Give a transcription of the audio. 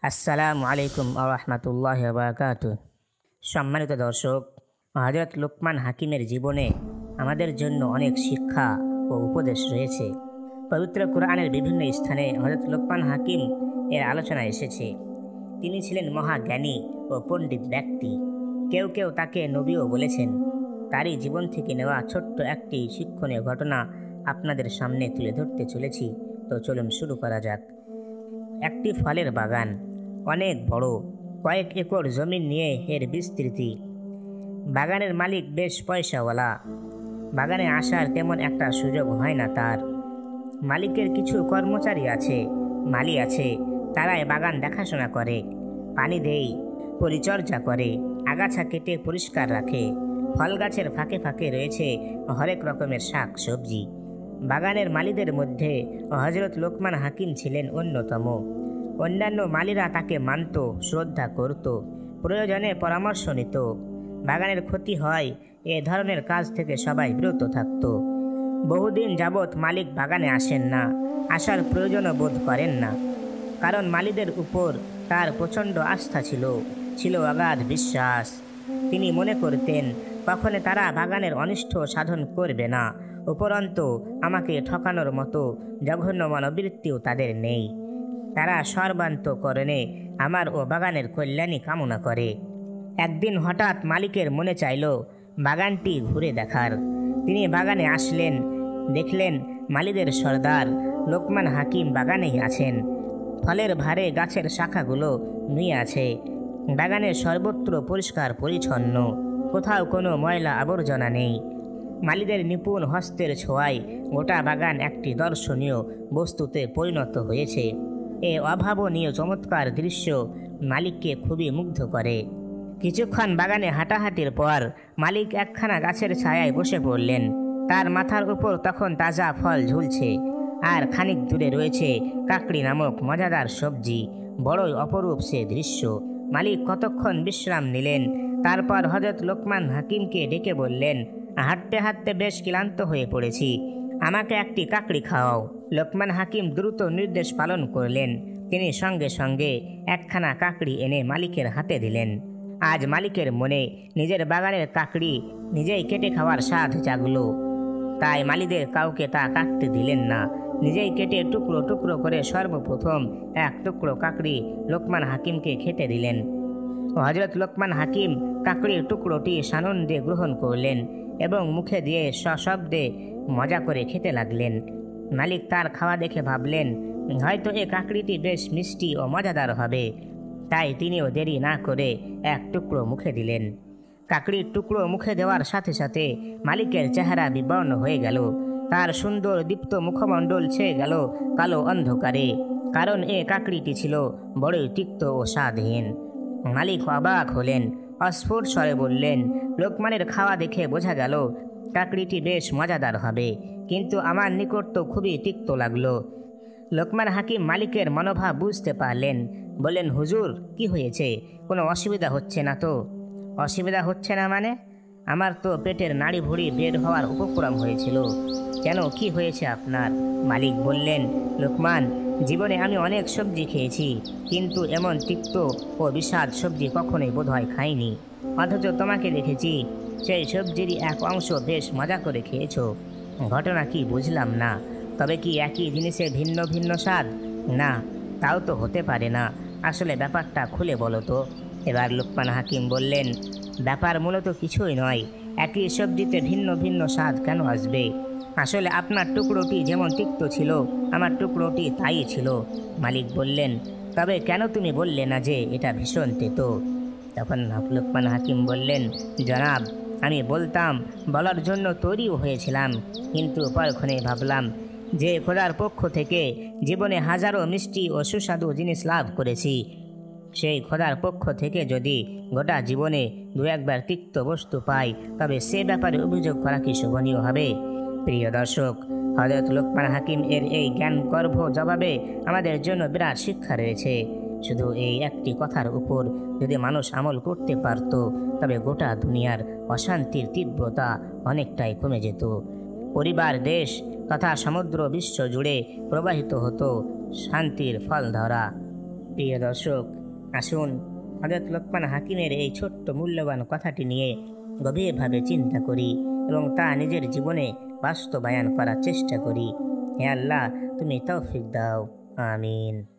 আসসালামু আলাইকুম আরহামতুল্লাহ বারাকাতুহু। সম্মানিত দর্শক, হযরত লুকমান হাকিমের জীবনে আমাদের জন্য অনেক শিক্ষা ও উপদেশ রয়েছে। পবিত্র কোরআনের বিভিন্ন স্থানে হযরত লুকমান হাকিম এর আলোচনা এসেছে। তিনি ছিলেন মহাজ্ঞানী ও পণ্ডিত ব্যক্তি। কেউ কেউ তাকে নবীও বলেছেন। তারই জীবন থেকে নেওয়া ছোট্ট একটি শিক্ষণীয় ঘটনা আপনাদের সামনে তুলে ধরতে চলেছি। তো চলুন শুরু করা যাক। একটি ফলের বাগান, অনেক বড়, কয়েক একর জমি নিয়ে এর বিস্তৃতি। বাগানের মালিক বেশ পয়সাওয়ালা। বাগানে আসার তেমন একটা সুযোগ হয় না তার। মালিকের কিছু কর্মচারী আছে, মালি আছে। তারাই বাগান দেখাশোনা করে, পানি দেয়, পরিচর্যা করে, আগাছা কেটে পরিষ্কার রাখে। ফল গাছের ফাঁকে ফাঁকে রয়েছে হরেক রকমের শাক সবজি। বাগানের মালিদের মধ্যে হযরত লুকমান হাকিম ছিলেন অন্যতম। অন্যান্য মালিরা তাকে মানত, শ্রদ্ধা করত, প্রয়োজনে পরামর্শ নিত। বাগানের ক্ষতি হয় এ ধরনের কাজ থেকে সবাই বিরত থাকত। বহুদিন যাবৎ মালিক বাগানে আসেন না, আসার প্রয়োজনও বোধ করেন না। কারণ মালিদের উপর তার প্রচণ্ড আস্থা ছিল অগাধ বিশ্বাস। তিনি মনে করতেন কখনো তারা বাগানের অনিষ্ট সাধন করবে না। উপরন্তু আমাকে ঠকানোর মতো জঘন্য মনোবৃত্তিও তাদের নেই। তারা সর্বান্তঃকরণে আমার ও বাগানের কল্যাণই কামনা করে। একদিন হঠাৎ মালিকের মনে চাইল বাগানটি ঘুরে দেখার। তিনি বাগানে আসলেন, দেখলেন মালিদের সর্দার লুকমান হাকিম বাগানেই আছেন। ফলের ভারে গাছের শাখাগুলো নুয়ে আছে। বাগানের সর্বত্র পরিষ্কার পরিচ্ছন্ন, কোথাও কোনো ময়লা আবর্জনা নেই। মালিদের নিপুণ হস্তের ছোঁয়ায় গোটা বাগান একটি দর্শনীয় বস্তুতে পরিণত হয়েছে। এ অভাবনীয় চমৎকার দৃশ্য মালিককে খুবই মুগ্ধ করে। কিছুক্ষণ বাগানে হাঁটাহাঁটির পর মালিক একখানা গাছের ছায়ায় বসে পড়লেন। তার মাথার উপর তখন তাজা ফল ঝুলছে, আর খানিক দূরে রয়েছে কাকড়ি নামক মজাদার সবজি। বড়ই অপরূপ সে দৃশ্য। মালিক কতক্ষণ বিশ্রাম নিলেন। তারপর হযরত লুকমান হাকিমকে ডেকে বললেন, হাঁটতে হাঁটতে বেশ ক্লান্ত হয়ে পড়েছি, আমাকে একটি কাকড়ি খাওয়াও। লুকমান হাকিম দ্রুত নির্দেশ পালন করলেন। তিনি সঙ্গে সঙ্গে একখানা কাকড়ি এনে মালিকের হাতে দিলেন। আজ মালিকের মনে নিজের বাগানের কাকড়ি নিজেই কেটে খাওয়ার স্বাদ জাগলো। তাই মালিদের কাউকে তা কাটতে দিলেন না। নিজেই কেটে টুকরো টুকরো করে সর্বপ্রথম এক টুকরো কাকড়ি লুকমান হাকিমকে খেতে দিলেন। হযরত লুকমান হাকিম কাকড়ির টুকরোটি সানন্দে গ্রহণ করলেন এবং মুখে দিয়ে সশব্দে মজা করে খেতে লাগলেন। মালিক তার খাওয়া দেখে ভাবলেন, হয়তো এ কাকড়িটি বেশ মিষ্টি ও মজাদার হবে। তাই তিনিও দেরি না করে এক টুকরো মুখে দিলেন। কাকড়ির টুকরো মুখে দেওয়ার সাথে সাথে মালিকের চেহারা বিবর্ণ হয়ে গেল। তার সুন্দর দীপ্ত মুখমণ্ডল ছেয়ে গেল কালো অন্ধকারে। কারণ এ কাকড়িটি ছিল বড়ই তিক্ত ও স্বাদহীন। মালিক অবাক হলেন, অস্ফুট স্বরে বললেন, লোকমানের খাওয়া দেখে বোঝা গেল কাকড়িটি বেশ মজাদার হবে, কিন্তু আমার নিকট তো খুবই তিক্ত লাগলো। লুকমান হাকিম মালিকের মনোভাব বুঝতে পারলেন। বললেন, হুজুর, কি হয়েছে? কোনো অসুবিধা হচ্ছে না তো? অসুবিধা হচ্ছে না মানে? আমার তো পেটের নাড়ি ভুড়ি বের হওয়ার উপক্রম হয়েছিল। কেন, কি হয়েছে আপনার? মালিক বললেন, লুকমান, জীবনে আমি অনেক সবজি খেয়েছি, কিন্তু এমন তিক্ত ও বিষাদ সবজি কখনোই বোধহয় খাইনি। অথচ তোমাকে দেখেছি সেই সবজিরই এক অংশ বেশ মজা করে খেয়েছো। ঘটনা কি বুঝলাম না। তবে কি একই জিনিসে ভিন্ন ভিন্ন স্বাদ? না, তাও তো হতে পারে না। আসলে ব্যাপারটা খুলে বলো তো। এবার লুকমান হাকিম বললেন, ব্যাপার মূলত কিছুই নয়। একই সবজিতে ভিন্ন ভিন্ন স্বাদ কেন আসবে? আসলে আপনার টুকরোটি যেমন তিক্ত ছিল, আমার টুকরোটি তাই ছিল। মালিক বললেন, তবে কেন তুমি বললে না যে এটা ভীষণ তেতো? তখন লুকমান হাকিম বললেন, জনাব, আমি বলার জন্য তৈরিও হয়েছিলাম, কিন্তু পরক্ষণে ভাবলাম যে খোদার পক্ষ থেকে জীবনে হাজারো মিষ্টি ও সুস্বাদু জিনিস লাভ করেছি, সেই খোদার পক্ষ থেকে যদি গোটা জীবনে দু একবার তিক্ত বস্তু পাই, তবে সে ব্যাপারে অভিযোগ করা কি শোভনীয় হবে? প্রিয় দর্শক, হযরত লুকমান হাকিম এর এই জ্ঞানগর্ভ জবাবে আমাদের জন্য বিরাট শিক্ষা রয়েছে। শুধু এই একটি কথার উপর যদি মানুষ আমল করতে পারত, তবে গোটা দুনিয়ার অশান্তির তীব্রতা অনেকটাই কমে যেত। পরিবার, দেশ তথা সমুদ্র বিশ্ব জুড়ে প্রবাহিত হতো শান্তির ফলধারা। প্রিয় দর্শক, আসুন হযরত লোকমান হাকিমের এই ছোট্ট মূল্যবান কথাটি নিয়ে গভীরভাবে চিন্তা করি এবং তা নিজের জীবনে বাস্তবায়ন করার চেষ্টা করি। হে আল্লাহ, তুমি তৌফিক দাও। আমিন।